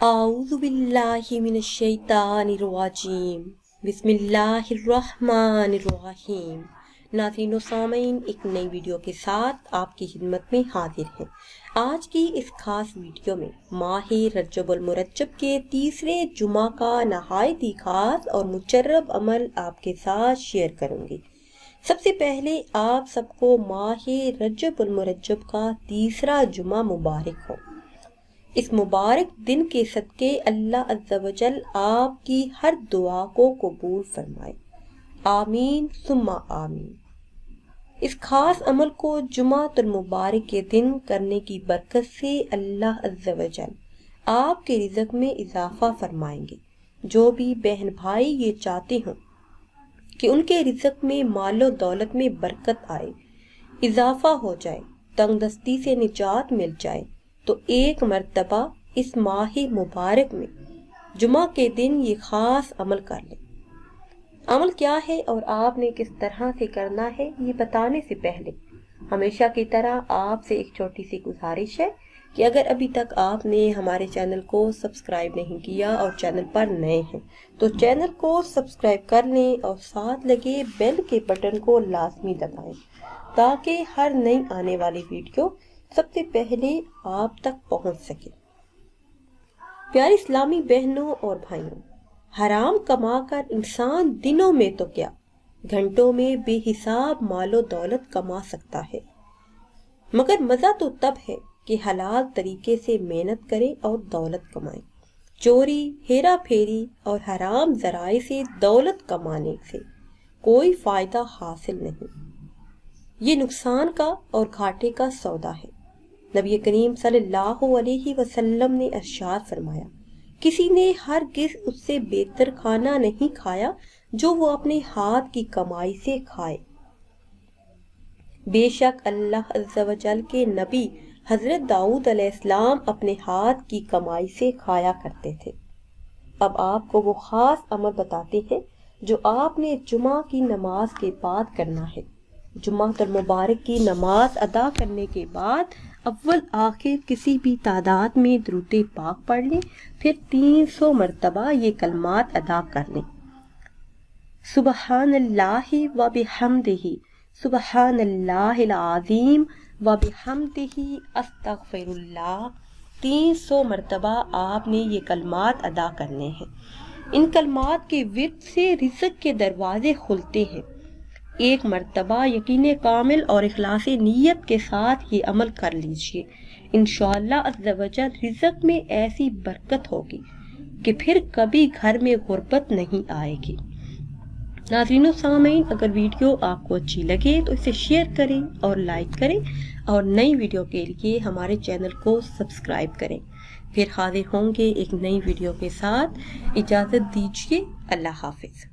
اعوذ باللہ من الشیطان الرجیم بسم اللہ الرحمن الرحیم۔ ناظرین و سامعین، ایک نئی ویڈیو کے ساتھ آپ کی خدمت میں حاضر ہیں۔ آج کی اس خاص ویڈیو میں ماہ رجب المرجب کے تیسرے جمعہ کا نہایت ہی خاص اور مجرب عمل آپ کے ساتھ شیئر کروں گی۔ سب سے پہلے آپ سب کو ماہ رجب المرجب کا تیسرا جمعہ مبارک ہو۔ اس مبارک دن کے صدقے اللہ عز و جل آپ کی ہر دعا کو قبول فرمائے، آمین ثم آمین۔ اس خاص عمل کو جمعۃ المبارک کے دن کرنے کی برکت سے اللہ عز و جل آپ کے رزق میں اضافہ فرمائیں گے۔ جو بھی بہن بھائی یہ چاہتے ہوں کہ ان کے رزق میں مال و دولت میں برکت آئے، اضافہ ہو جائے، تنگ دستی سے نجات مل جائے، تو ایک مرتبہ اس ماہ مبارک میں جمعہ کے دن یہ خاص عمل کر لیں۔ عمل کیا ہے اور آپ نے کس طرح سے کرنا ہے، یہ بتانے سے پہلے ہمیشہ کی طرح آپ سے ایک چھوٹی سی گزارش ہے کہ اگر ابھی تک آپ نے ہمارے چینل کو سبسکرائب نہیں کیا اور چینل پر نئے ہیں تو چینل کو سبسکرائب کر لیں اور ساتھ لگے بیل کے بٹن کو لازمی دبائیں تاکہ ہر نئی آنے والی ویڈیو سب سے پہلے آپ تک پہنچ سکے۔ پیاری اسلامی بہنوں اور بھائیوں، حرام کما کر انسان دنوں میں تو کیا گھنٹوں میں بے حساب مال و دولت کما سکتا ہے، مگر مزہ تو تب ہے کہ حلال طریقے سے محنت کرے اور دولت کمائے۔ چوری، ہیرا پھیری اور حرام ذرائع سے دولت کمانے سے کوئی فائدہ حاصل نہیں، یہ نقصان کا اور گھاٹے کا سودا ہے۔ نبی کریم صلی اللہ علیہ وسلم نے ارشاد فرمایا، کسی نے ہرگز اس سے بہتر کھانا نہیں کھایا جو وہ اپنے ہاتھ کی کمائی سے کھائے۔ بے شک اللہ عز و جل کے نبی حضرت داؤد علیہ السلام اپنے ہاتھ کی کمائی سے کھایا کرتے تھے۔ اب آپ کو وہ خاص عمل بتاتے ہیں جو آپ نے جمعہ کی نماز کے بعد کرنا ہے۔ جمعہ المبارک کی نماز ادا کرنے کے بعد اول آخر کسی بھی تعداد میں درود پاک پڑھ لیں، پھر 300 مرتبہ یہ کلمات ادا کر لیں، سبحان اللہ و بحمدہ، سبحان اللہ العظیم و بحمدہ، استغفر اللہ۔ 300 مرتبہ آپ نے یہ کلمات ادا کرنے ہیں۔ ان کلمات کے ورد سے رزق کے دروازے کھلتے ہیں۔ ایک مرتبہ یقین کامل اور اخلاص نیت کے ساتھ یہ عمل کر لیجئے، انشاءاللہ عز و جل رزق میں ایسی برکت ہوگی کہ پھر کبھی گھر میں غربت نہیں آئے گی۔ ناظرین و سامعین، اگر ویڈیو آپ کو اچھی لگے تو اسے شیئر کریں اور لائک کریں اور نئی ویڈیو کے لیے ہمارے چینل کو سبسکرائب کریں۔ پھر حاضر ہوں گے ایک نئی ویڈیو کے ساتھ، اجازت دیجیے، اللہ حافظ۔